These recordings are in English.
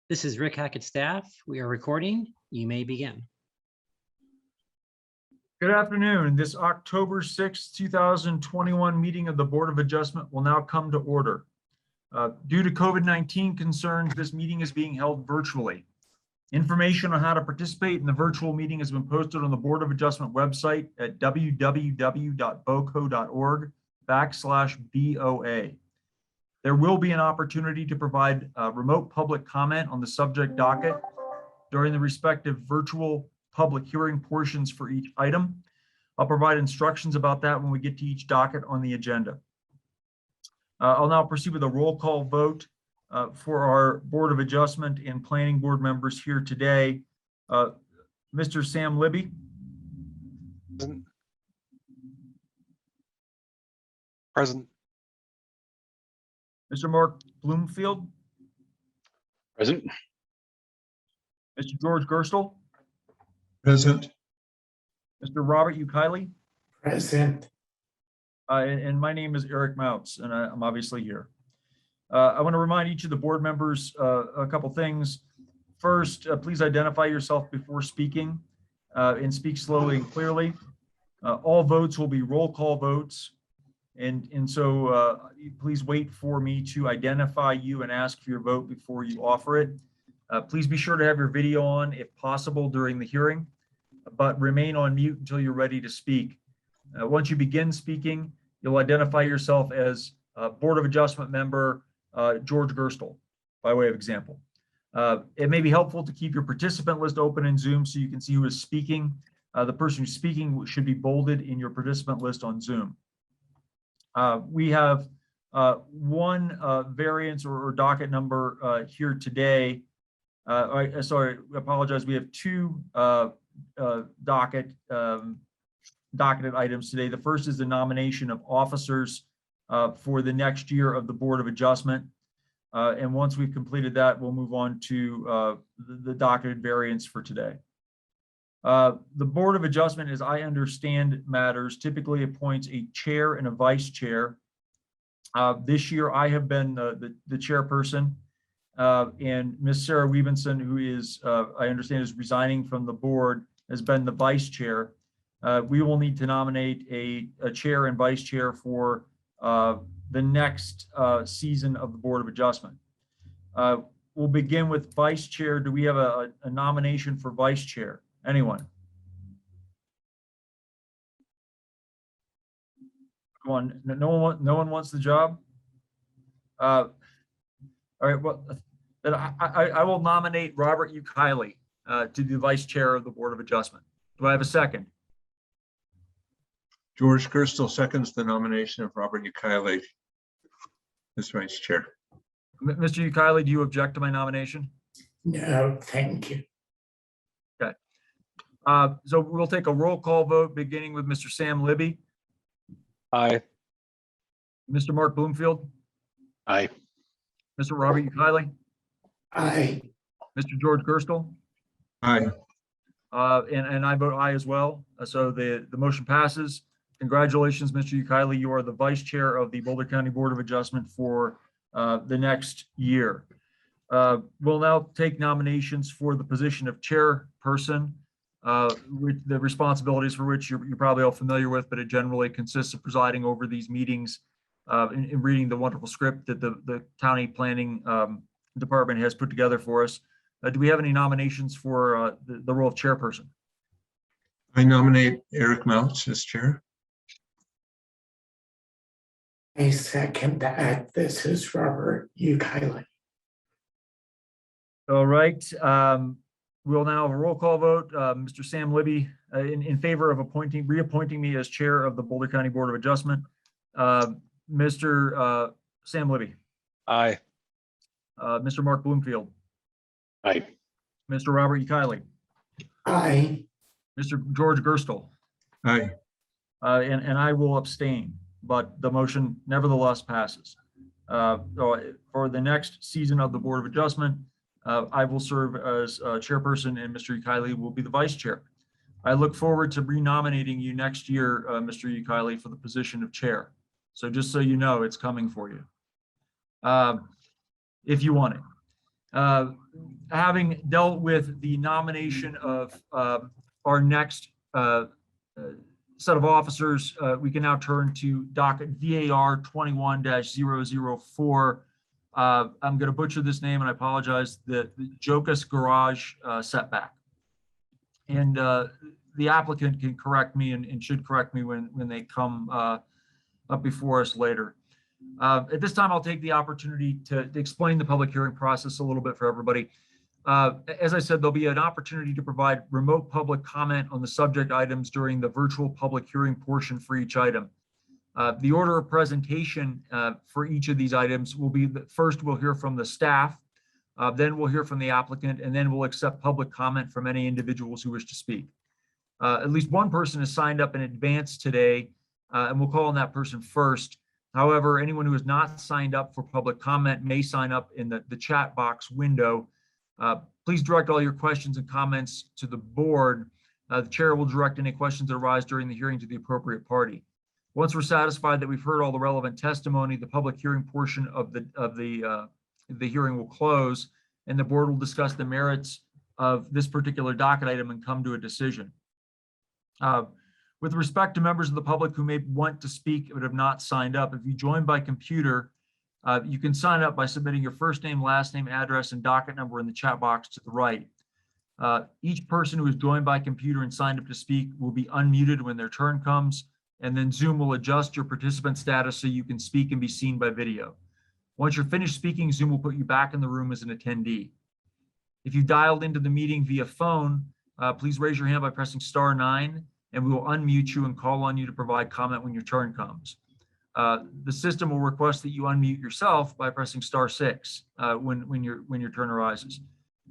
This is Rick Hackett staff. We are recording. You may begin. Good afternoon. This October 6th, 2021 meeting of the Board of Adjustment will now come to order. Due to COVID-19 concerns, this meeting is being held virtually. Information on how to participate in the virtual meeting has been posted on the Board of Adjustment website at www.boco.org/BOA. There will be an opportunity to provide remote public comment on the subject docket during the respective virtual public hearing portions for each item. I'll provide instructions about that when we get to each docket on the agenda. I'll now proceed with a roll call vote for our Board of Adjustment and Planning Board members here today. Mr. Sam Libby. Present. Mr. Mark Bloomfield. Present. Mr. George Gerstle. Present. Mr. Robert Ukiley. Present. And my name is Eric Moutz, and I'm obviously here. I want to remind each of the board members a couple things. First, please identify yourself before speaking and speak slowly and clearly. All votes will be roll call votes. And so please wait for me to identify you and ask for your vote before you offer it. Please be sure to have your video on if possible during the hearing, but remain on mute until you're ready to speak. Once you begin speaking, you'll identify yourself as Board of Adjustment member George Gerstle, by way of example. It may be helpful to keep your participant list open in Zoom so you can see who is speaking. The person who's speaking should be bolded in your participant list on Zoom. We have one variance or docket number here today. Sorry, I apologize. We have two docketed items today. The first is the nomination of officers for the next year of the Board of Adjustment. And once we've completed that, we'll move on to the docketed variance for today. The Board of Adjustment, as I understand matters, typically appoints a chair and a vice chair. This year, I have been the chairperson, and Ms. Sarah Weavenson, who is, I understand, is resigning from the board, has been the vice chair. We will need to nominate a chair and vice chair for the next season of the Board of Adjustment. We'll begin with vice chair. Do we have a nomination for vice chair? Anyone? No one wants the job? All right, well, then I will nominate Robert Ukiley to be the vice chair of the Board of Adjustment. Do I have a second? George Gerstle seconds the nomination of Robert Ukiley as vice chair. Mr. Ukiley, do you object to my nomination? No, thank you. Okay. So we'll take a roll call vote beginning with Mr. Sam Libby. Aye. Mr. Mark Bloomfield. Aye. Mr. Robert Ukiley. Aye. Mr. George Gerstle. Aye. And I vote aye as well. So the motion passes. Congratulations, Mr. Ukiley. You are the vice chair of the Boulder County Board of Adjustment for the next year. We'll now take nominations for the position of chairperson, the responsibilities for which you're probably all familiar with, but it generally consists of presiding over these meetings and reading the wonderful script that the county planning department has put together for us. Do we have any nominations for the role of chairperson? I nominate Eric Moutz as chair. I second that. This is Robert Ukiley. All right. We'll now have a roll call vote. Mr. Sam Libby in favor of reappointing me as chair of the Boulder County Board of Adjustment. Mr. Sam Libby. Aye. Mr. Mark Bloomfield. Aye. Mr. Robert Ukiley. Aye. Mr. George Gerstle. Aye. And I will abstain, but the motion nevertheless passes. For the next season of the Board of Adjustment, I will serve as chairperson and Mr. Ukiley will be the vice chair. I look forward to renominating you next year, Mr. Ukiley, for the position of chair. So just so you know, it's coming for you if you want it. Having dealt with the nomination of our next set of officers, we can now turn to docket VAR 21-004. I'm going to butcher this name and I apologize, the Jocas garage setback. And the applicant can correct me and should correct me when they come up before us later. At this time, I'll take the opportunity to explain the public hearing process a little bit for everybody. As I said, there'll be an opportunity to provide remote public comment on the subject items during the virtual public hearing portion for each item. The order of presentation for each of these items will be that first we'll hear from the staff, then we'll hear from the applicant, and then we'll accept public comment from any individuals who wish to speak. At least one person has signed up in advance today, and we'll call on that person first. However, anyone who has not signed up for public comment may sign up in the chat box window. Please direct all your questions and comments to the board. The chair will direct any questions that arise during the hearing to the appropriate party. Once we're satisfied that we've heard all the relevant testimony, the public hearing portion of the hearing will close, and the board will discuss the merits of this particular docket item and come to a decision. With respect to members of the public who may want to speak but have not signed up, if you join by computer, you can sign up by submitting your first name, last name, address, and docket number in the chat box to the right. Each person who is joined by computer and signed up to speak will be unmuted when their turn comes, and then Zoom will adjust your participant status so you can speak and be seen by video. Once you're finished speaking, Zoom will put you back in the room as an attendee. If you dialed into the meeting via phone, please raise your hand by pressing *9, and we will unmute you and call on you to provide comment when your turn comes. The system will request that you unmute yourself by pressing *6 when your turn arises.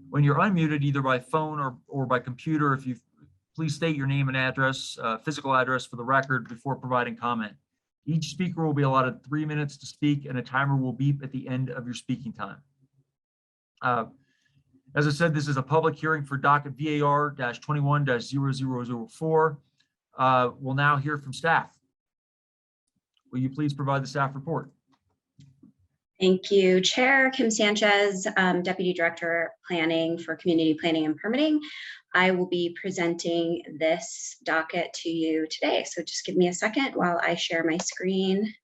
When you're unmuted, either by phone or by computer, if you please state your name and address, physical address for the record before providing comment. Each speaker will be allotted 3 minutes to speak, and a timer will beep at the end of your speaking time. As I said, this is a public hearing for docket VAR 21-0004. We'll now hear from staff. Will you please provide the staff report? Thank you, Chair. Kim Sanchez, Deputy Director Planning for Community Planning and Permitting. I will be presenting this docket to you today. So just give me a second while I share my screen.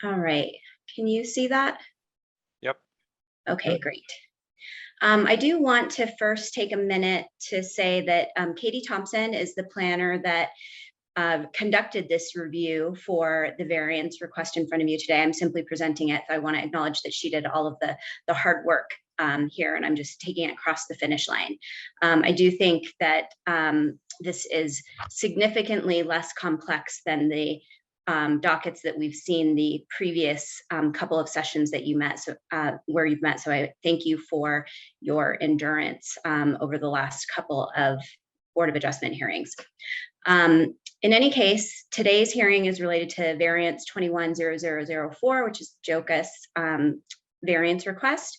All right, can you see that? Yep. Okay, great. I do want to first take a minute to say that Katie Thompson is the planner that conducted this review for the variance request in front of you today. I'm simply presenting it. I want to acknowledge that she did all of the hard work here, and I'm just taking it across the finish line. I do think that this is significantly less complex than the dockets that we've seen the previous couple of sessions that you met, where you've met. So I thank you for your endurance over the last couple of Board of Adjustment hearings. In any case, today's hearing is related to variance 21-0004, which is Jocas variance request.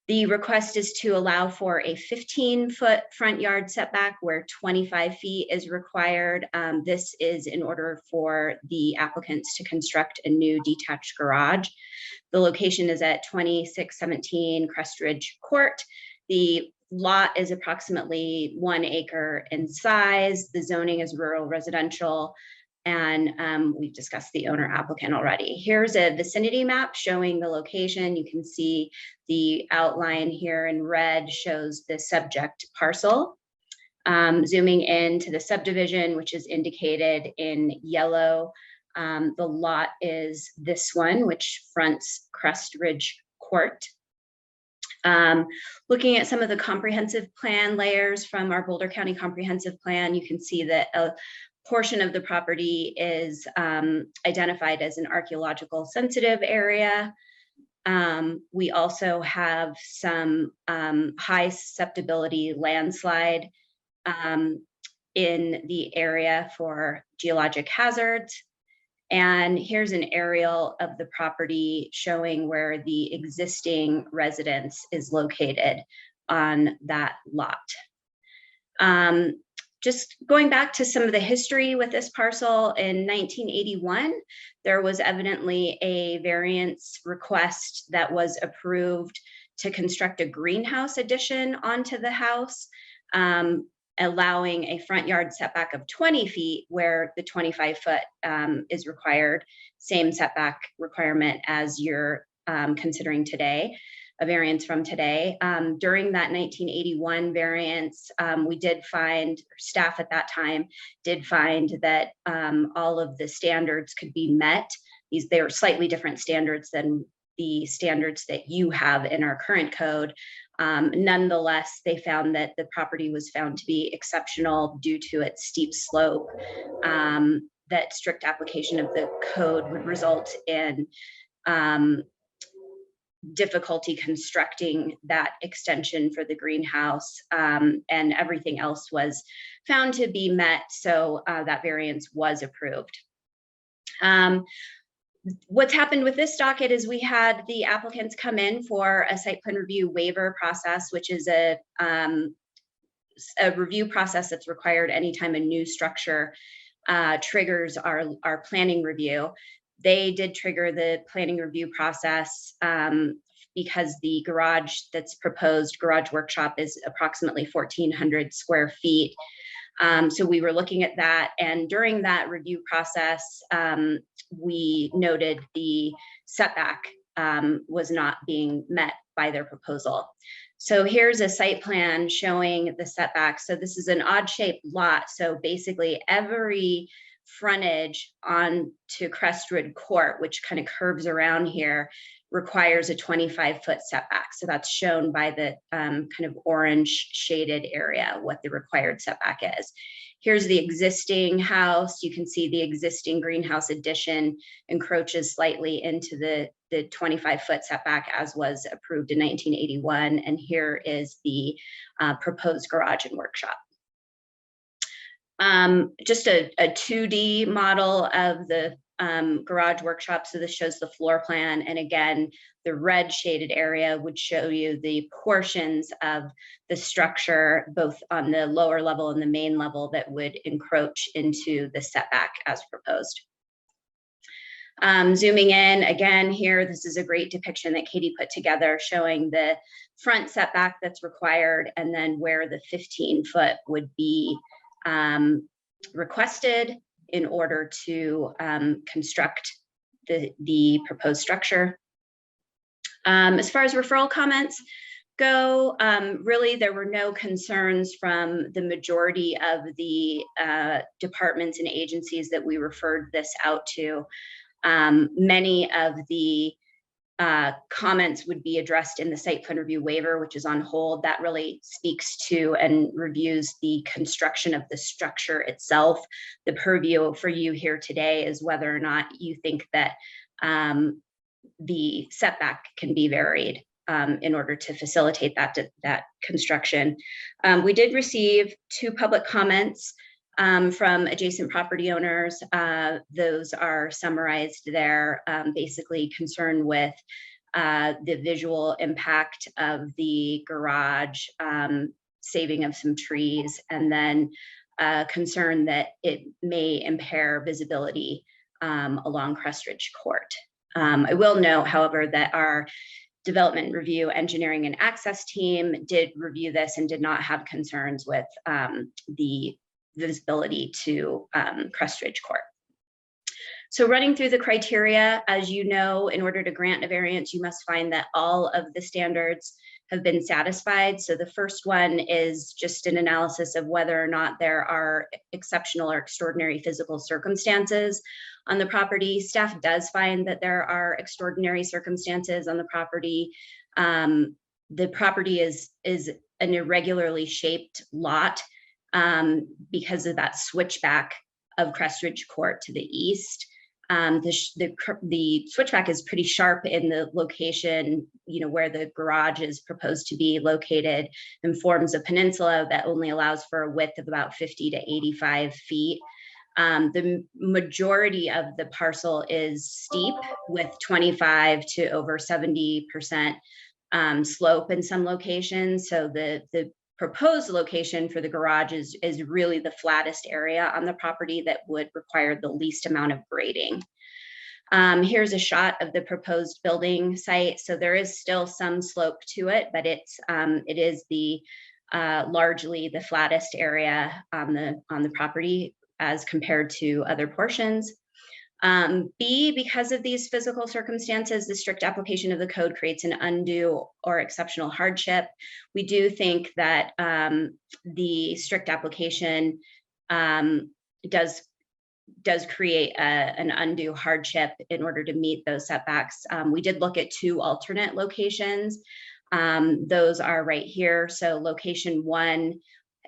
The request is to allow for a 15-foot front yard setback where 25 feet is required. This is in order for the applicants to construct a new detached garage. The location is at 2617 Crest Ridge Court. The lot is approximately 1 acre in size. The zoning is rural residential. And we've discussed the owner applicant already. Here's a vicinity map showing the location. You can see the outline here in red shows the subject parcel. Zooming into the subdivision, which is indicated in yellow, the lot is this one, which fronts Crest Ridge Court. Looking at some of the comprehensive plan layers from our Boulder County Comprehensive Plan, you can see that a portion of the property is identified as an archaeological sensitive area. We also have some high susceptibility landslide in the area for geologic hazards. And here's an aerial of the property showing where the existing residence is located on that lot. Just going back to some of the history with this parcel, in 1981, there was evidently a variance request that was approved to construct a greenhouse addition onto the house, allowing a front yard setback of 20 feet where the 25-foot is required, same setback requirement as you're considering today, a variance from today. During that 1981 variance, we did find, or staff at that time did find, that all of the standards could be met. They were slightly different standards than the standards that you have in our current code. Nonetheless, they found that the property was found to be exceptional due to its steep slope, that strict application of the code would result in difficulty constructing that extension for the greenhouse, and everything else was found to be met, so that variance was approved. What's happened with this docket is we had the applicants come in for a site plan review waiver process, which is a review process that's required anytime a new structure triggers our planning review. They did trigger the planning review process because the garage that's proposed, garage workshop, is approximately 1,400 square feet. So we were looking at that, and during that review process, we noted the setback was not being met by their proposal. So here's a site plan showing the setback. So this is an odd shaped lot. So basically every frontage on to Crestwood Court, which kind of curves around here, requires a 25-foot setback. So that's shown by the kind of orange shaded area, what the required setback is. Here's the existing house. You can see the existing greenhouse addition encroaches slightly into the 25-foot setback as was approved in 1981. And here is the proposed garage and workshop. Just a 2D model of the garage workshop. So this shows the floor plan. And again, the red shaded area would show you the portions of the structure, both on the lower level and the main level, that would encroach into the setback as proposed. Zooming in again here, this is a great depiction that Katie put together showing the front setback that's required and then where the 15-foot would be requested in order to construct the proposed structure. As far as referral comments go, really there were no concerns from the majority of the departments and agencies that we referred this out to. Many of the comments would be addressed in the site plan review waiver, which is on hold. That really speaks to and reviews the construction of the structure itself. The purview for you here today is whether or not you think that the setback can be varied in order to facilitate that construction. We did receive 2 public comments from adjacent property owners. Those are summarized there, basically concerned with the visual impact of the garage, saving of some trees, and then concern that it may impair visibility along Crestridge Court. I will note, however, that our development review, engineering, and access team did review this and did not have concerns with the visibility to Crestridge Court. So running through the criteria, as you know, in order to grant a variance, you must find that all of the standards have been satisfied. So the first one is just an analysis of whether or not there are exceptional or extraordinary physical circumstances on the property. Staff does find that there are extraordinary circumstances on the property. The property is an irregularly shaped lot because of that switchback of Crestridge Court to the east. The switchback is pretty sharp in the location, where the garage is proposed to be located, and forms a peninsula that only allows for a width of about 50 to 85 feet. The majority of the parcel is steep with 25 to over 70% slope in some locations. So the proposed location for the garage is really the flattest area on the property that would require the least amount of grading. Here's a shot of the proposed building site. So there is still some slope to it, but it is the largely the flattest area on the property as compared to other portions. B, because of these physical circumstances, the strict application of the code creates an undue or exceptional hardship. We do think that the strict application does create an undue hardship in order to meet those setbacks. We did look at 2 alternate locations. Those are right here. So location 1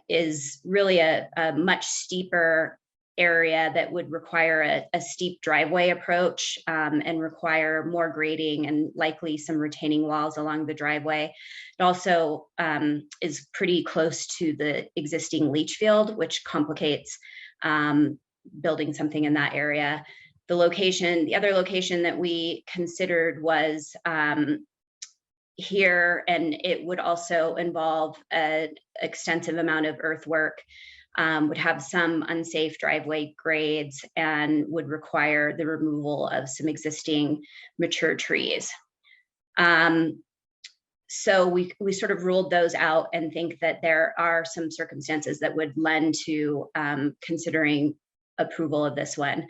is really a much steeper area that would require a steep driveway approach and require more grading and likely some retaining walls along the driveway. It also is pretty close to the existing leach field, which complicates building something in that area. The other location that we considered was here, and it would also involve an extensive amount of earthwork, would have some unsafe driveway grades, and would require the removal of some existing mature trees. So we sort of ruled those out and think that there are some circumstances that would lend to considering approval of this one.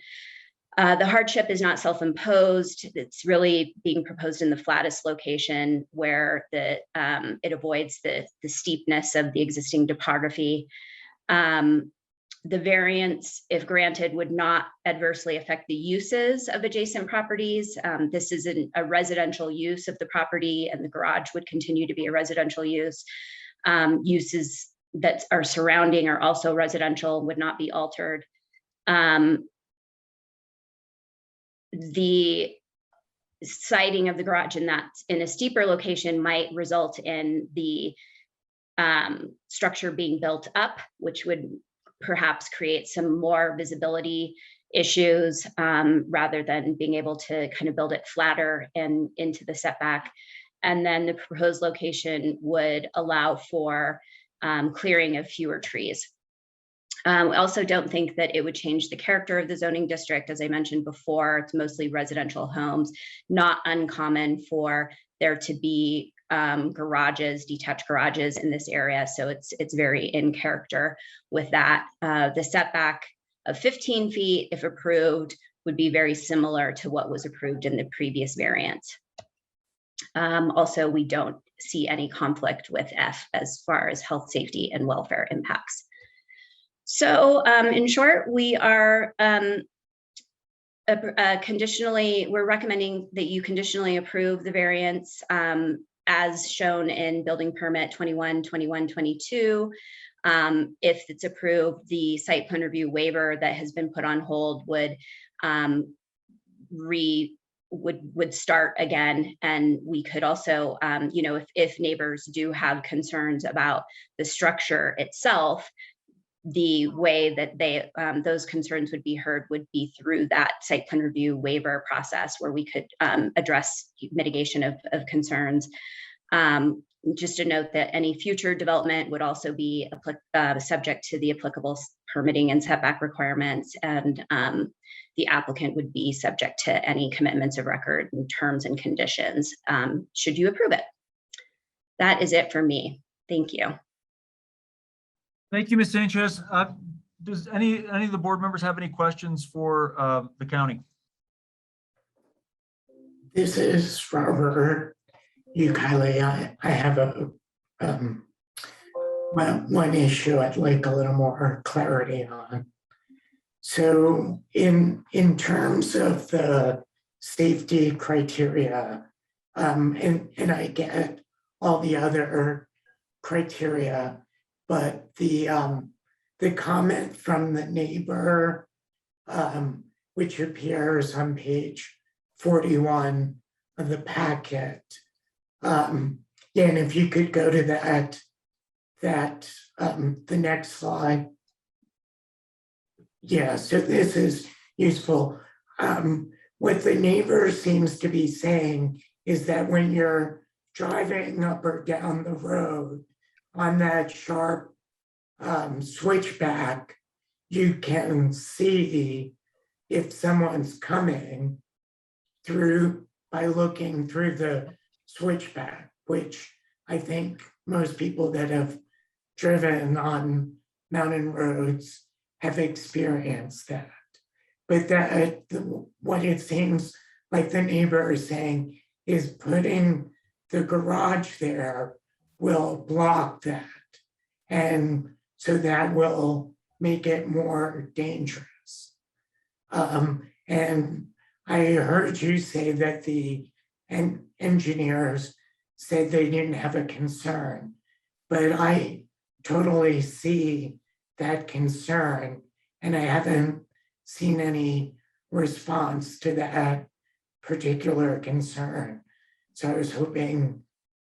The hardship is not self-imposed. It's really being proposed in the flattest location where it avoids the steepness of the existing topography. The variance, if granted, would not adversely affect the uses of adjacent properties. This is a residential use of the property, and the garage would continue to be a residential use. Uses that are surrounding are also residential, would not be altered. The siting of the garage in a steeper location might result in the structure being built up, which would perhaps create some more visibility issues rather than being able to kind of build it flatter and into the setback. And then the proposed location would allow for clearing of fewer trees. We also don't think that it would change the character of the zoning district. As I mentioned before, it's mostly residential homes, not uncommon for there to be detached garages in this area. So it's very in character with that. The setback of 15 feet, if approved, would be very similar to what was approved in the previous variant. Also, we don't see any conflict with F as far as health, safety, and welfare impacts. So in short, we are we're recommending that you conditionally approve the variance as shown in building permit 21-21-22. If it's approved, the site plan review waiver that has been put on hold would start again. And we could also, if neighbors do have concerns about the structure itself, the way that those concerns would be heard would be through that site plan review waiver process, where we could address mitigation of concerns. Just to note that any future development would also be subject to the applicable permitting and setback requirements, and the applicant would be subject to any commitments of record and terms and conditions should you approve it. That is it for me. Thank you. Thank you, Ms. Sanchez. Does any of the board members have any questions for the county? This is Robert Ukaile. I have one issue I'd like a little more clarity on. So in terms of the safety criteria, and I get all the other criteria, but the comment from the neighbor, which appears on page 41 of the packet, and if you could go to the next slide. Yeah, so this is useful. What the neighbor seems to be saying is that when you're driving up or down the road, on that sharp switchback, you can see if someone's coming through by looking through the switchback, which I think most people that have driven on mountain roads have experienced that. But that what it seems like the neighbor is saying is putting the garage there will block that. And so that will make it more dangerous. And I heard you say that the engineers said they didn't have a concern, but I totally see that concern, and I haven't seen any response to that particular concern. So I was hoping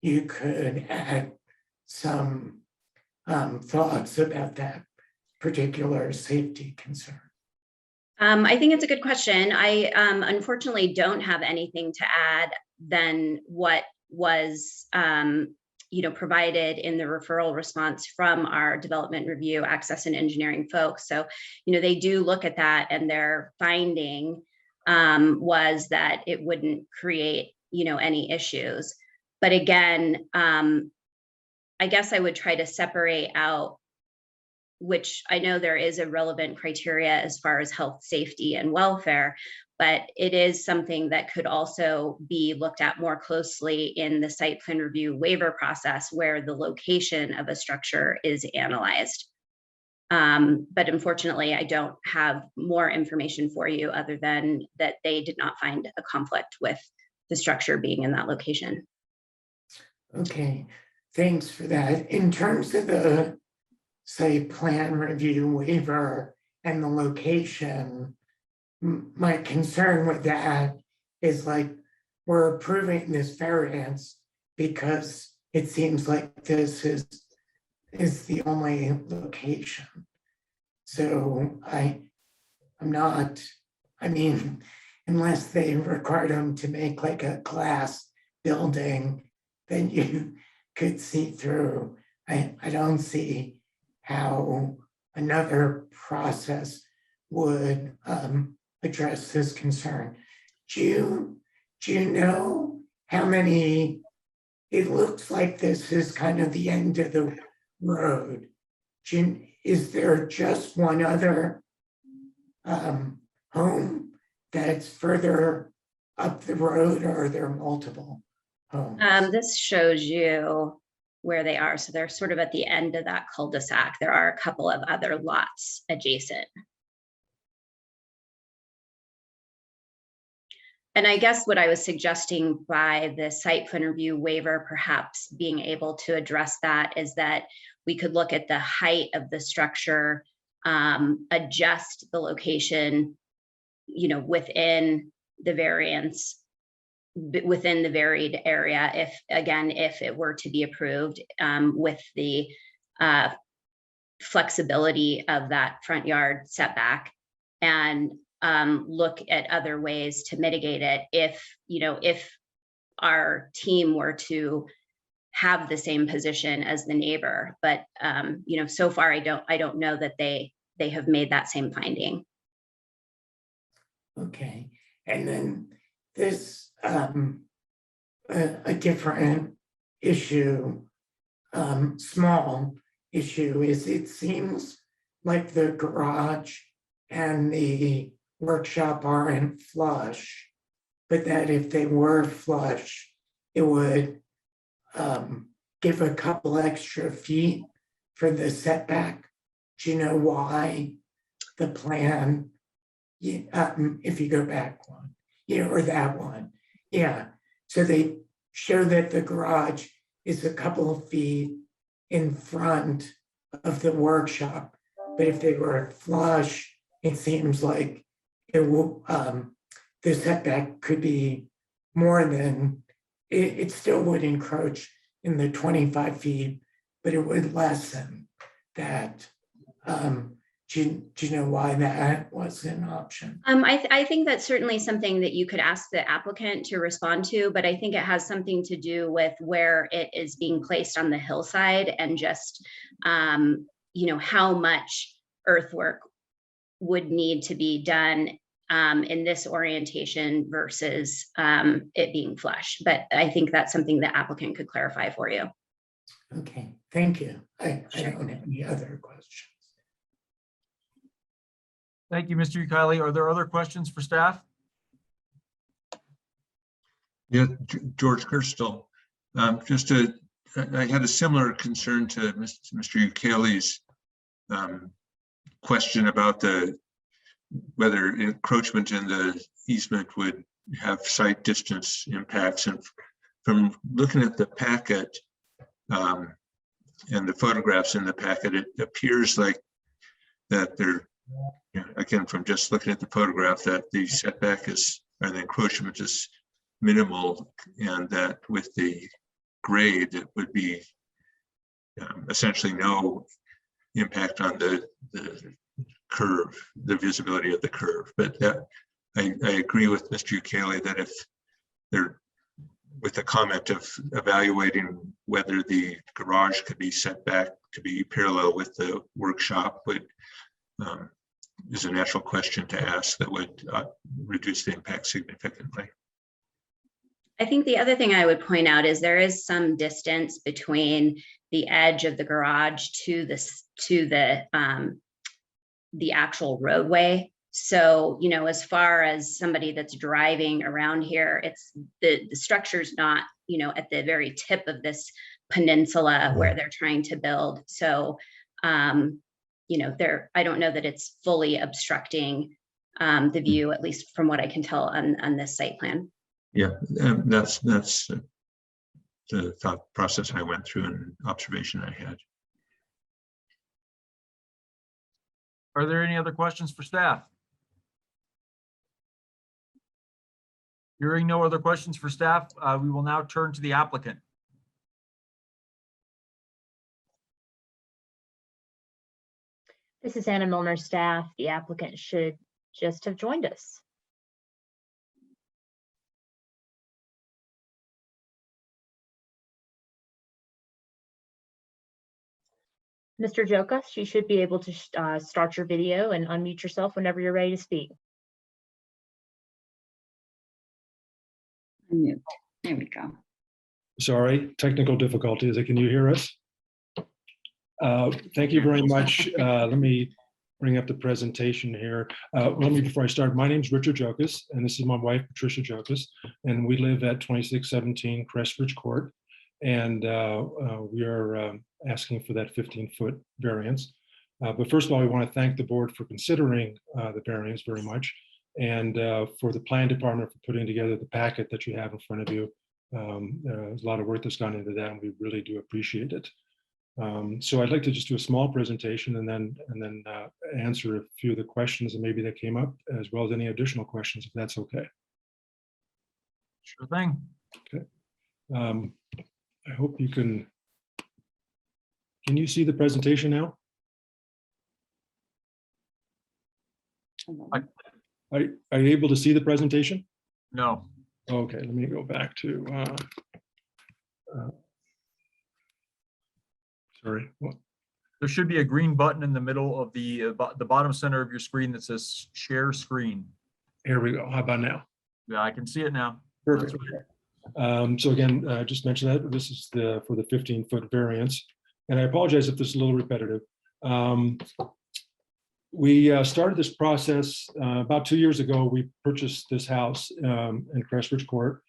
you could add some thoughts about that particular safety concern. I think it's a good question. I unfortunately don't have anything to add than what was provided in the referral response from our development review, access and engineering folks. So, they do look at that, and their finding was that it wouldn't create, any issues. But again, I guess I would try to separate out, which I know there is a relevant criteria as far as health, safety, and welfare, but it is something that could also be looked at more closely in the site plan review waiver process, where the location of a structure is analyzed. But unfortunately, I don't have more information for you other than that they did not find a conflict with the structure being in that location. Okay, thanks for that. In terms of the site plan review waiver and the location, my concern with that is like, we're approving this variance because it seems like this is the only location. So I'm not, unless they required them to make like a glass building that you could see through, I don't see how another process would address this concern. Do you know how many, it looks like this is kind of the end of the road. Is there just one other home that's further up the road, or are there multiple homes? This shows you where they are. So they're sort of at the end of that cul-de-sac. There are a couple of other lots adjacent. And I guess what I was suggesting by the site plan review waiver perhaps being able to address that is that we could look at the height of the structure, adjust the location, within the variance, within the varied area, if it were to be approved, with the flexibility of that front yard setback, and look at other ways to mitigate it if our team were to have the same position as the neighbor. But so far I don't know that they have made that same finding. Okay, and then this a different issue, small issue, is it seems like the garage and the workshop aren't flush, but that if they were flush, it would give a couple extra feet for the setback. Do you know why the plan, if you go back one, or that one, so they show that the garage is a couple of feet in front of the workshop, but if they were flush, it seems like it will, the setback could be more than, it still would encroach in the 25 feet, but it would lessen that. Do you know why that was an option? I think that's certainly something that you could ask the applicant to respond to, but I think it has something to do with where it is being placed on the hillside and just, how much earthwork would need to be done in this orientation versus it being flush. But I think that's something the applicant could clarify for you. Okay, thank you. I don't have any other questions. Thank you, Mr. Ukaili. Are there other questions for staff? Yeah, George Kirstel. I had a similar concern to Mr. Ukaili's question about whether encroachment in the easement would have site distance impacts. And from looking at the packet and the photographs in the packet, it appears like that again, from just looking at the photograph, that the setback or the encroachment is minimal, and that with the grade, it would be essentially no impact on the curve, the visibility of the curve. But I agree with Mr. Ukaili that if they're with the comment of evaluating whether the garage could be set back to be parallel with the workshop is a natural question to ask that would reduce the impact significantly. I think the other thing I would point out is there is some distance between the edge of the garage to the actual roadway. So, as far as somebody that's driving around here, it's the structure's not, at the very tip of this peninsula where they're trying to build. So, I don't know that it's fully obstructing the view, at least from what I can tell on this site plan. Yeah, that's the thought process I went through and observation I had. Are there any other questions for staff? Hearing no other questions for staff, we will now turn to the applicant. This is Anna Milner, staff. The applicant should just have joined us. Mr. Jocas, you should be able to start your video and unmute yourself whenever you're ready to speak. There we go. Sorry, technical difficulties. Can you hear us? Thank you very much. Let me bring up the presentation here. Before I start, my name is Richard Jocas, and this is my wife, Patricia Jocas, and we live at 2617 Crestridge Court, and we are asking for that 15-foot variance. But first of all, we want to thank the board for considering the variance very much, and for the plan department for putting together the packet that you have in front of you. There's a lot of work that's gone into that, and we really do appreciate it. So I'd like to just do a small presentation and then answer a few of the questions that maybe that came up, as well as any additional questions, if that's okay. Sure thing. Okay. I hope you can you see the presentation now? Are you able to see the presentation? No. Okay, let me go back to sorry. What? There should be a green button in the middle of the bottom center of your screen that says share screen. Here we go. How about now? Yeah, I can see it now. Perfect. So again, just mention that this is for the 15-foot variance, and I apologize if this is a little repetitive. We started this process about 2 years ago. We purchased this house in Crestridge Court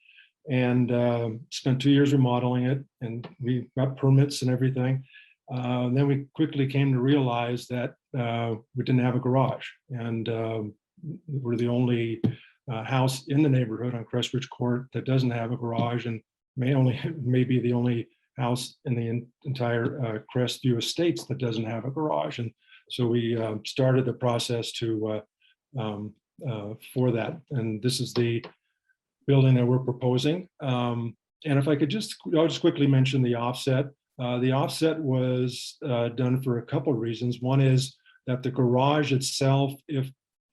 and spent 2 years remodeling it, and we got permits and everything. Then we quickly came to realize that we didn't have a garage, and we're the only house in the neighborhood on Crestridge Court that doesn't have a garage, and may be the only house in the entire Crestview Estates that doesn't have a garage. And so we started the process for that. And this is the building that we're proposing. And if I could I'll just quickly mention the offset. The offset was done for a couple of reasons. One is that the garage itself,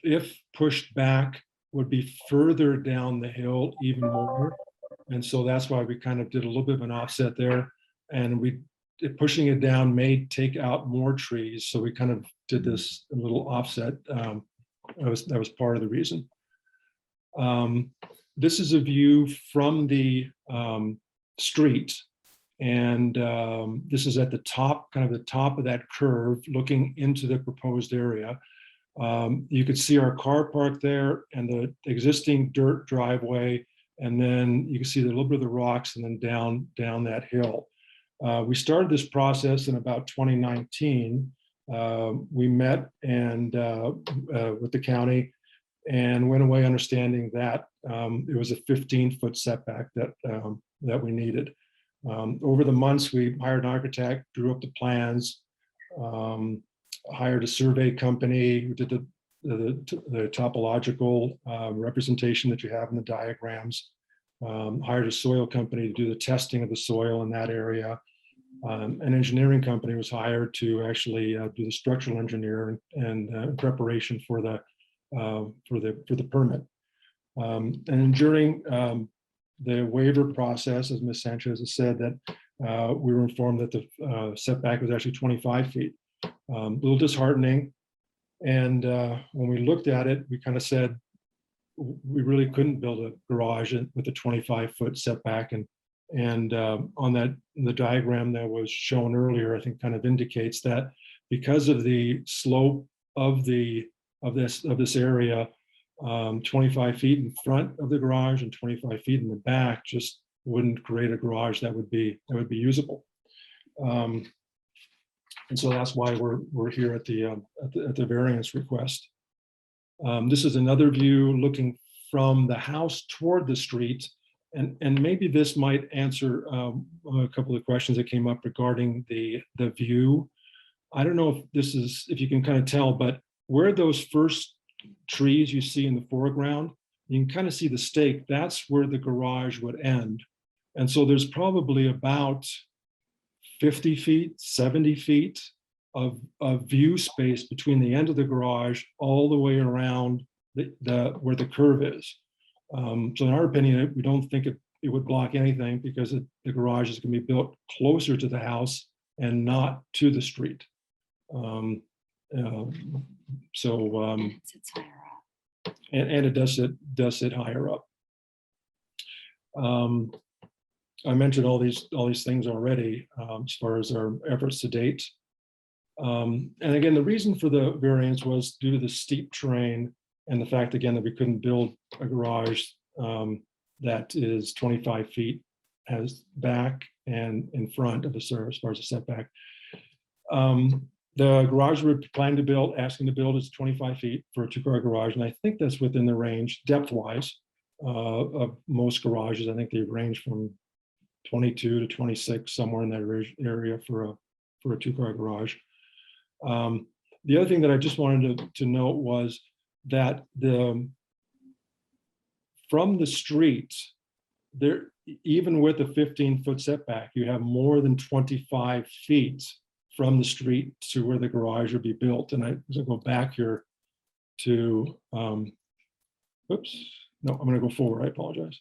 if pushed back, would be further down the hill even more. And so that's why we kind of did a little bit of an offset there. And pushing it down may take out more trees. So we kind of did this little offset. That was part of the reason. This is a view from the street. And this is at the top, kind of the top of that curve, looking into the proposed area. You could see our car park there and the existing dirt driveway. And then you can see a little bit of the rocks and then down that hill. We started this process in about 2019. We met and with the county and went away understanding that it was a 15-foot setback that we needed. Over the months, we hired an architect, drew up the plans, hired a survey company who did the topological representation that you have in the diagrams, hired a soil company to do the testing of the soil in that area. An engineering company was hired to actually do the structural engineer and preparation for the permit. And during the waiver process, as Ms. Sanchez has said, that we were informed that the setback was actually 25 feet. A little disheartening. And when we looked at it, we kind of said we really couldn't build a garage with a 25-foot setback. And on the diagram that was shown earlier, I think kind of indicates that because of the slope of this area, 25 feet in front of the garage and 25 feet in the back just wouldn't create a garage that would be usable. And so that's why we're here at the variance request. This is another view looking from the house toward the street. And maybe this might answer a couple of questions that came up regarding the view. I don't know if you can kind of tell, but where those first trees you see in the foreground, you can kind of see the stake. That's where the garage would end. And so there's probably about 50 feet, 70 feet of view space between the end of the garage all the way around where the curve is. So in our opinion, we don't think it would block anything because the garage is going to be built closer to the house and not to the street. And it does sit higher up. I mentioned all these things already as far as our efforts to date. And again, the reason for the variance was due to the steep terrain and the fact, again, that we couldn't build a garage that is 25 feet as back and in front of the service as far as the setback. The garage we're planning to build, asking to build, is 25 feet for a two-car garage. And I think that's within the range, depth-wise, of most garages. I think they range from 22 to 26, somewhere in that area for a two-car garage. The other thing that I just wanted to note was that from the street, there, even with a 15-foot setback, you have more than 25 feet from the street to where the garage would be built. And I'm going to go back here to, oops, no, I'm going to go forward. I apologize.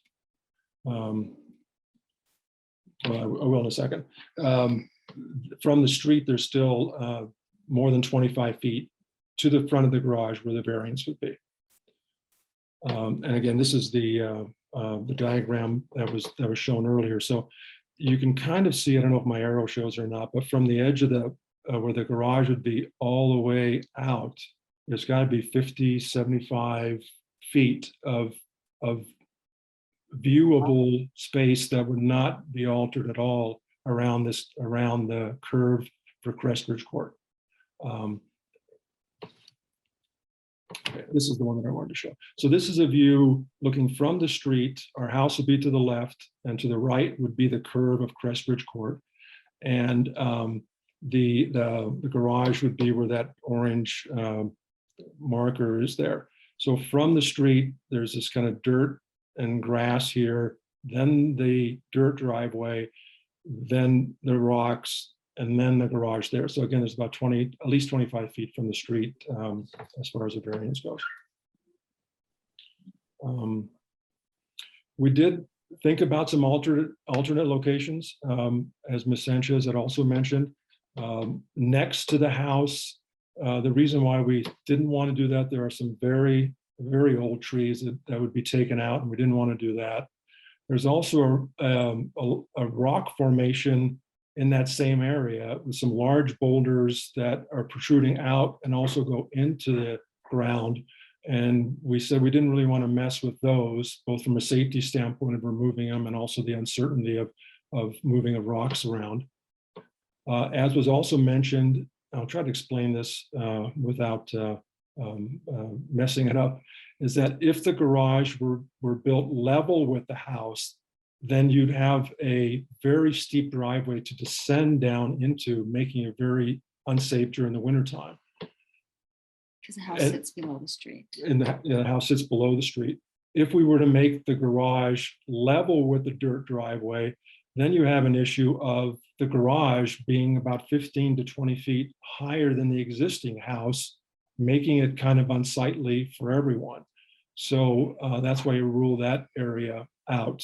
Well, I will in a second. From the street, there's still more than 25 feet to the front of the garage where the variance would be. And again, this is the diagram that was shown earlier. So you can kind of see, I don't know if my arrow shows or not, but from the edge of where the garage would be all the way out, there's got to be 50, 75 feet of viewable space that would not be altered at all around the curve for Crestridge Court. This is the one that I wanted to show. So this is a view looking from the street. Our house would be to the left, and to the right would be the curve of Crestridge Court. And the garage would be where that orange marker is there. So from the street, there's this kind of dirt and grass here, then the dirt driveway, then the rocks, and then the garage there. So again, there's about 20, at least 25 feet from the street as far as the variance goes. We did think about some alternate locations, as Ms. Sanchez had also mentioned. Next to the house, the reason why we didn't want to do that, there are some very, very old trees that would be taken out, and we didn't want to do that. There's also a rock formation in that same area with some large boulders that are protruding out and also go into the ground. And we said we didn't really want to mess with those, both from a safety standpoint of removing them and also the uncertainty of moving of rocks around. As was also mentioned, I'll try to explain this without messing it up, is that if the garage were built level with the house, then you'd have a very steep driveway to descend down into, making it very unsafe during the wintertime. Because the house sits below the street. And the house sits below the street. If we were to make the garage level with the dirt driveway, then you have an issue of the garage being about 15 to 20 feet higher than the existing house, making it kind of unsightly for everyone. So that's why you rule that area out.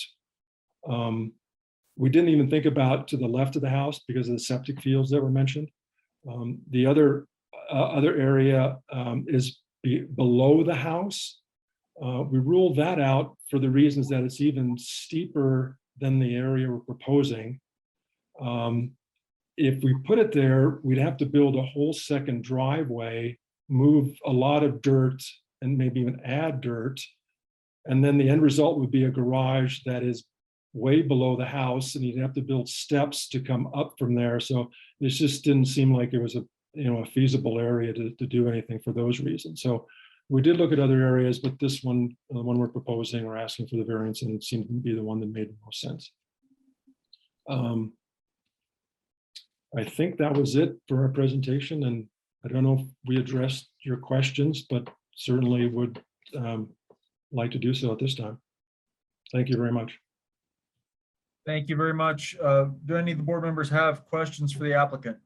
We didn't even think about to the left of the house because of the septic fields that were mentioned. The other area is below the house. We ruled that out for the reasons that it's even steeper than the area we're proposing. If we put it there, we'd have to build a whole second driveway, move a lot of dirt, and maybe even add dirt. And then the end result would be a garage that is way below the house, and you'd have to build steps to come up from there. So this just didn't seem like it was a feasible area to do anything for those reasons. So we did look at other areas, but this one, the one we're proposing or asking for the variance, and it seemed to be the one that made the most sense. I think that was it for our presentation, and I don't know if we addressed your questions, but certainly would like to do so at this time. Thank you very much. Thank you very much. Do any of the board members have questions for the applicant?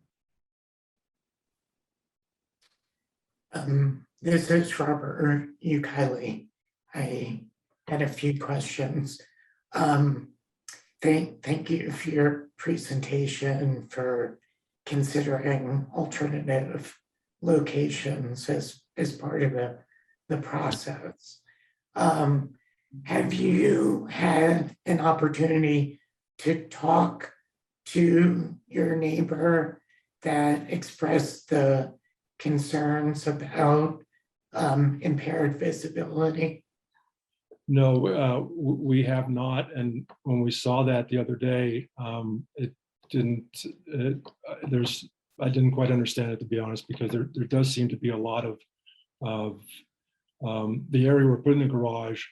This is Robert Ukile. I had a few questions. Thank you for your presentation, for considering alternative locations as part of the process. Have you had an opportunity to talk to your neighbor that expressed the concerns about impaired visibility? No, we have not. And when we saw that the other day, it didn't, I didn't quite understand it, to be honest, because there does seem to be a lot of the area we're putting the garage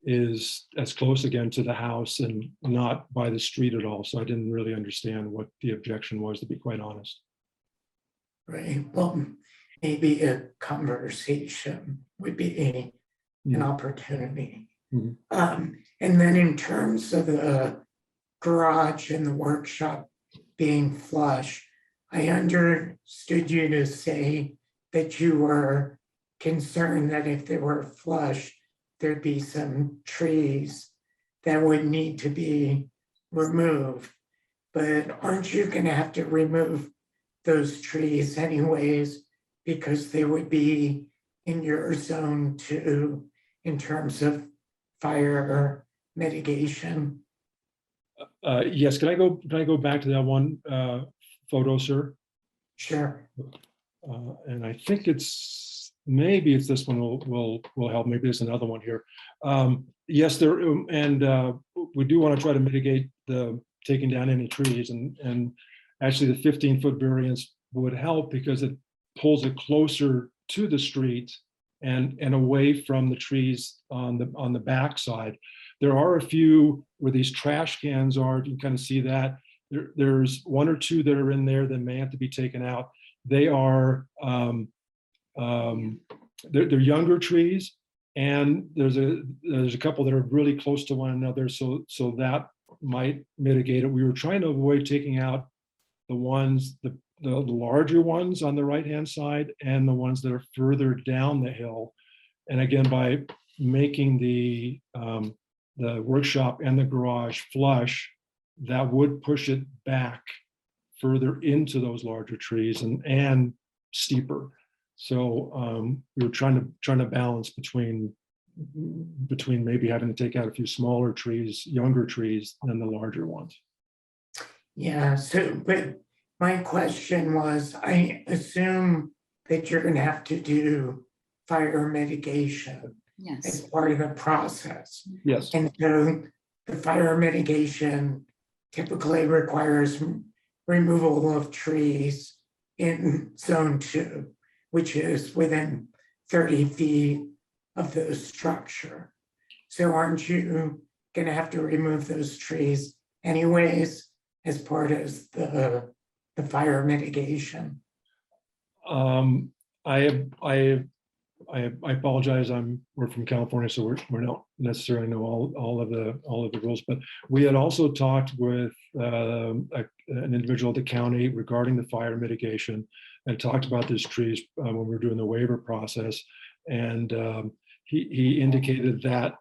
is as close again to the house and not by the street at all. So I didn't really understand what the objection was, to be quite honest. Right. Well, maybe a conversation would be an opportunity. Mm-hmm. And then in terms of the garage and the workshop being flush, I understood you to say that you were concerned that if they were flush, there'd be some trees that would need to be removed. But aren't you going to have to remove those trees anyways, because they would be in your zone too, in terms of fire mitigation? Yes, can I go back to that one photo, sir? Sure. And I think maybe it's this one will help. Maybe there's another one here. Yes, there, and we do want to try to mitigate the taking down any trees, and actually the 15-foot variance would help because it pulls it closer to the street and away from the trees on the back side. There are a few where these trash cans are. You can kind of see that. There's one or two that are in there that may have to be taken out. They are they're younger trees, and there's a couple that are really close to one another, so that might mitigate it. We were trying to avoid taking out the ones, the larger ones on the right-hand side and the ones that are further down the hill. And again, by making the workshop and the garage flush, that would push it back further into those larger trees and steeper. So we were trying to balance between maybe having to take out a few smaller trees, younger trees than the larger ones. Yeah, so, but my question was, I assume that you're gonna have to do fire mitigation as Yes. part of the process. Yes. And so the fire mitigation typically requires removal of trees in zone 2, which is within 30 feet of the structure. So aren't you gonna have to remove those trees anyways as part of the fire mitigation? I apologize. We're from California, so we don't necessarily know all of the rules. But we had also talked with an individual at the county regarding the fire mitigation, and talked about these trees when we were doing the waiver process. And he indicated that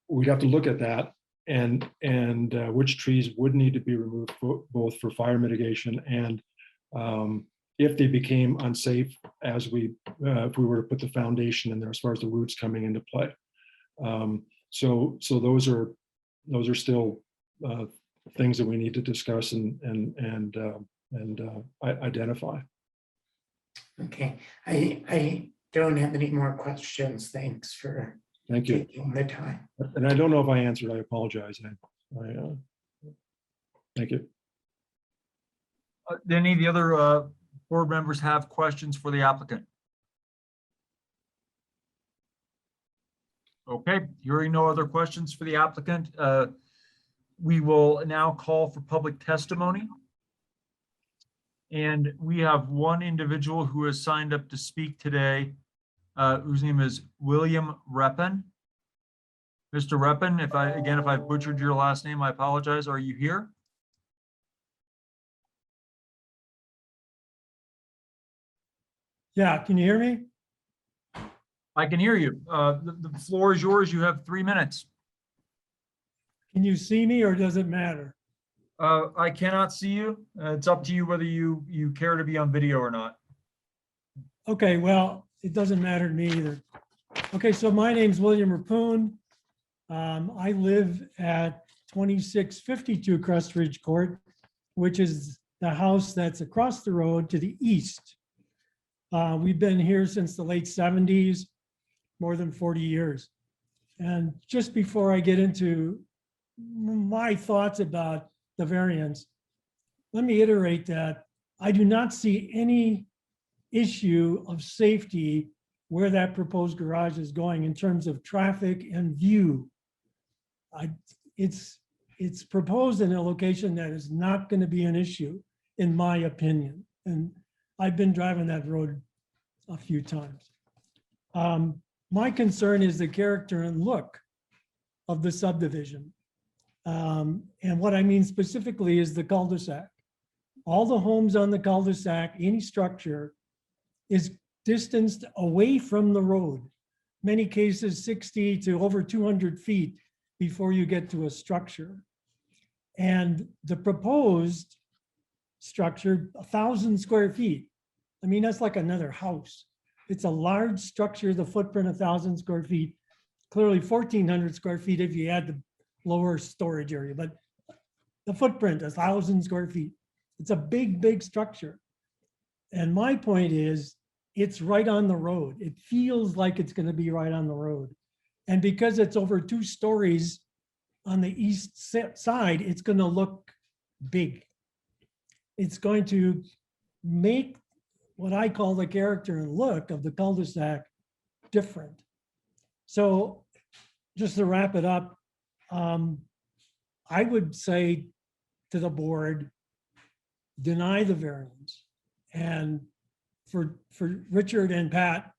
we'd have to look at that and which trees would need to be removed both for fire mitigation and if they became unsafe if we were to put the foundation in there as far as the roots coming into play. So those are still things that we need to discuss and identify. Okay, I don't have any more questions. Thanks for Thank you. taking the time. And I don't know if I answered. I apologize. Thank you. Do any of the other board members have questions for the applicant? Okay, hearing no other questions for the applicant, we will now call for public testimony. And we have one individual who has signed up to speak today, whose name is William Reppin. Mr. Reppin, if I butchered your last name, I apologize. Are you here? Yeah, can you hear me? I can hear you. The floor is yours. You have 3 minutes. Can you see me or does it matter? I cannot see you. It's up to you whether you care to be on video or not. Okay, well, it doesn't matter to me either. Okay, so my name's William Rapoon. I live at 2652 Crest Ridge Court, which is the house that's across the road to the east. We've been here since the late 70s, more than 40 years. And just before I get into my thoughts about the variance, let me iterate that I do not see any issue of safety where that proposed garage is going in terms of traffic and view. It's proposed in a location that is not going to be an issue, in my opinion. And I've been driving that road a few times. My concern is the character and look of the subdivision. And what I mean specifically is the cul-de-sac. All the homes on the cul-de-sac, any structure is distanced away from the road. Many cases 60 to over 200 feet before you get to a structure. And the proposed structure, 1,000 square feet. I mean, that's like another house. It's a large structure, the footprint 1,000 square feet, clearly 1,400 square feet if you add the lower storage area, but the footprint 1,000 square feet. It's a big, big structure. And my point is, it's right on the road. It feels like it's going to be right on the road. And because it's over 2 stories on the east side, it's going to look big. It's going to make what I call the character and look of the cul-de-sac different. So just to wrap it up, I would say to the board, deny the variance. And for Richard and Pat,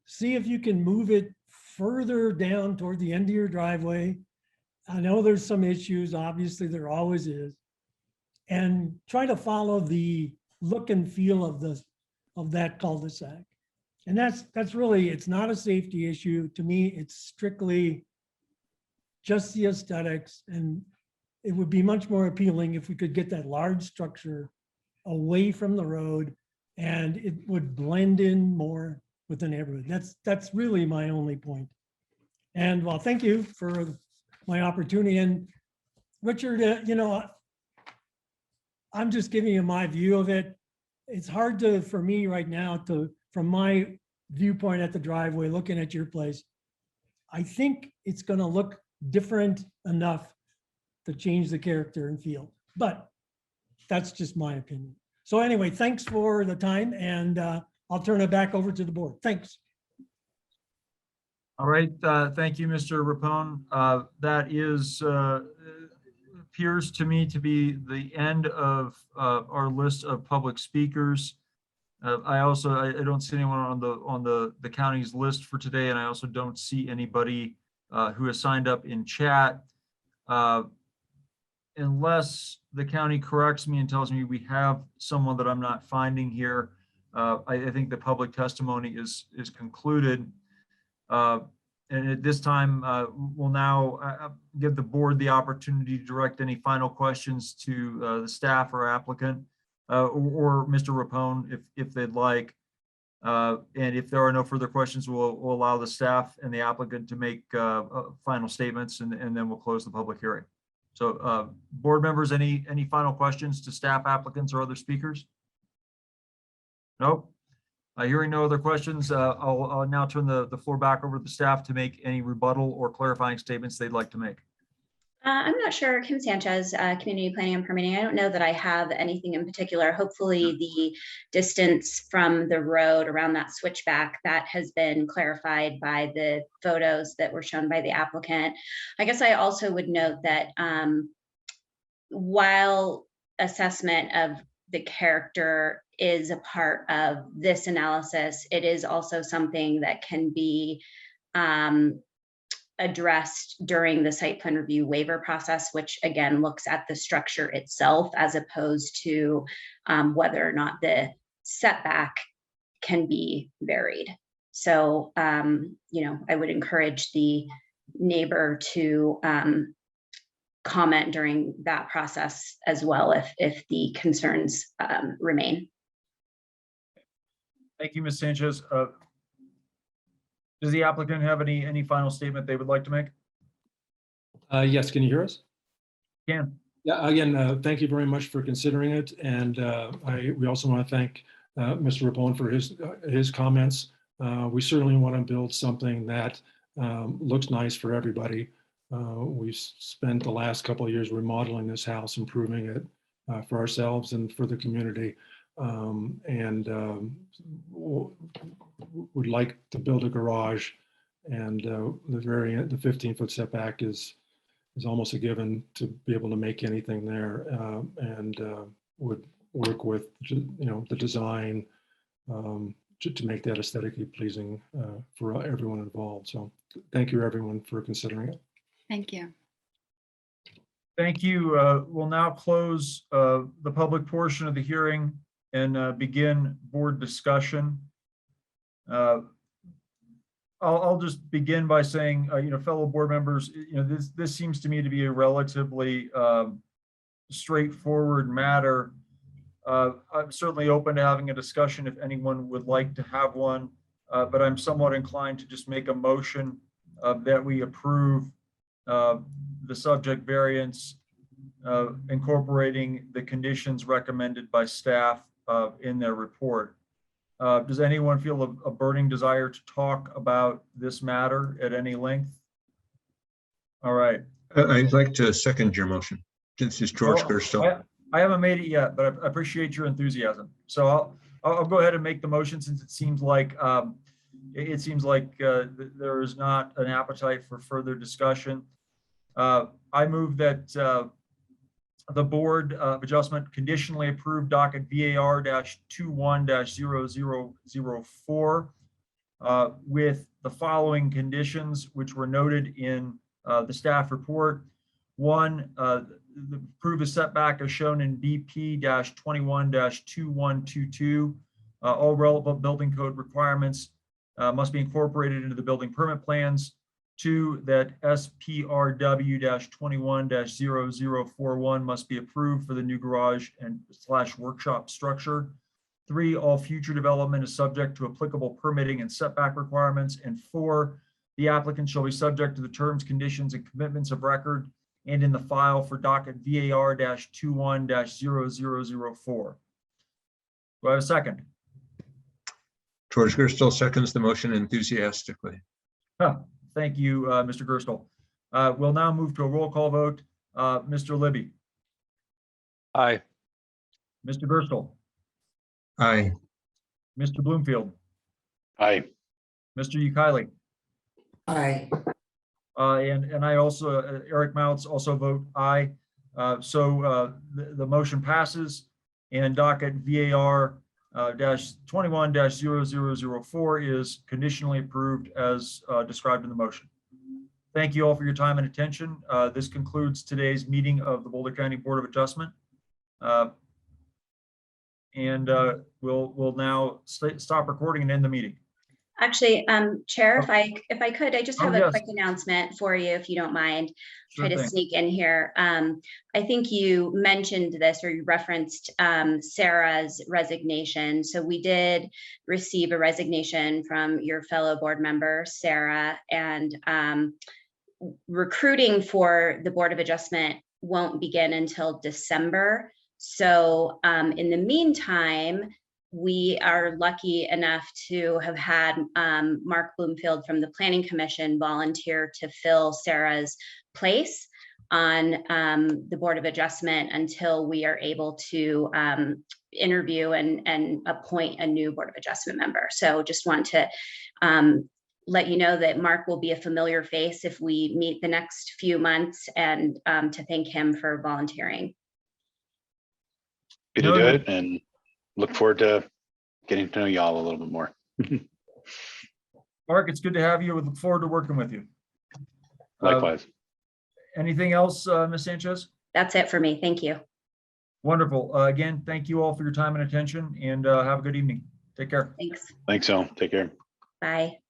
see if you can move it further down toward the end of your driveway. I know there's some issues, obviously there always is, and try to follow the look and feel of that cul-de-sac. And that's really, it's not a safety issue. To me, it's strictly just the aesthetics, and it would be much more appealing if we could get that large structure away from the road, and it would blend in more with the neighborhood. That's really my only point. And well, thank you for my opportunity. And Richard, I'm just giving you my view of it. It's hard for me right now from my viewpoint at the driveway, looking at your place. I think it's going to look different enough to change the character and feel, but that's just my opinion. So anyway, thanks for the time, and I'll turn it back over to the board. Thanks. All right, thank you, Mr. Rapone. That appears to me to be the end of our list of public speakers. I don't see anyone on the county's list for today, and I also don't see anybody who has signed up in chat. Unless the county corrects me and tells me we have someone that I'm not finding here, I think the public testimony is concluded. And at this time, we'll now give the board the opportunity to direct any final questions to the staff or applicant, or Mr. Rapone if they'd like. And if there are no further questions, we'll allow the staff and the applicant to make final statements, and then we'll close the public hearing. So board members, any final questions to staff, applicants, or other speakers? Nope. Hearing no other questions, I'll now turn the floor back over to the staff to make any rebuttal or clarifying statements they'd like to make. I'm not sure. Kim Sanchez, Community Planning and Permitting. I don't know that I have anything in particular. Hopefully the distance from the road around that switchback, that has been clarified by the photos that were shown by the applicant. I guess I also would note that while assessment of the character is a part of this analysis, it is also something that can be addressed during the site plan review waiver process, which again looks at the structure itself as opposed to whether or not the setback can be varied. So, I would encourage the neighbor to comment during that process as well if the concerns remain. Thank you, Ms. Sanchez. Does the applicant have any final statement they would like to make? Yes, can you hear us? Can. Yeah, again, thank you very much for considering it. And we also want to thank Mr. Rapone for his comments. We certainly want to build something that looks nice for everybody. We've spent the last couple of years remodeling this house, improving it for ourselves and for the community. Would like to build a garage, and the 15-foot setback is almost a given to be able to make anything there, and would work with the design to make that aesthetically pleasing for everyone involved. So thank you everyone for considering it. Thank you. Thank you. We'll now close the public portion of the hearing and begin board discussion. I'll just begin by saying, fellow board members, this seems to me to be a relatively straightforward matter. I'm certainly open to having a discussion if anyone would like to have one, but I'm somewhat inclined to just make a motion that we approve the subject variance, incorporating the conditions recommended by staff in their report. Does anyone feel a burning desire to talk about this matter at any length? All right. I'd like to second your motion. This is George Gerstel. I haven't made it yet, but I appreciate your enthusiasm. So I'll go ahead and make the motion, since it seems like there is not an appetite for further discussion. I move that the Board of Adjustment conditionally approved docket VAR-21-0004 with the following conditions, which were noted in the staff report. One, approve a setback as shown in BP-21-2122. All relevant building code requirements must be incorporated into the building permit plans. Two, that SPRW-21-0041 must be approved for the new garage and / workshop structure. Three, all future development is subject to applicable permitting and setback requirements. And four, the applicant shall be subject to the terms, conditions, and commitments of record and in the file for docket VAR-21-0004. Do I have a second? George Gerstle seconds the motion enthusiastically. Thank you, Mr. Gerstle. We'll now move to a roll call vote. Mr. Libby, Aye. Mr. Gerstle, Aye. Mr. Bloomfield, Aye. Mr. Ukaili, Aye. and I also, Eric Mouts, also vote aye. So the motion passes, and docket VAR -21-0004 is conditionally approved as described in the motion. Thank you all for your time and attention. This concludes today's meeting of the Boulder County Board of Adjustment. We'll now stop recording and end the meeting. Actually, Chair, if I could, I just have a yes. quick announcement for you, if you don't mind. Sure Try to thing. sneak in here. I think you mentioned this, or you referenced Sarah's resignation. So we did receive a resignation from your fellow board member, Sarah, and recruiting for the Board of Adjustment won't begin until December. So in the meantime, we are lucky enough to have had Mark Bloomfield from the Planning Commission volunteer to fill Sarah's place on the Board of Adjustment until we are able to interview and appoint a new Board of Adjustment member. So just want to let you know that Mark will be a familiar face if we meet the next few months, and to thank him for volunteering. Good to do it, and look forward to getting to know y'all a little bit more. Mark, it's good to have you. We look forward to working with you. Likewise. Anything else, Ms. Sanchez? That's it for me. Thank you. Wonderful. Again, thank you all for your time and attention, and have a good evening. Take care. Thanks. Thanks, all. Take care. Bye.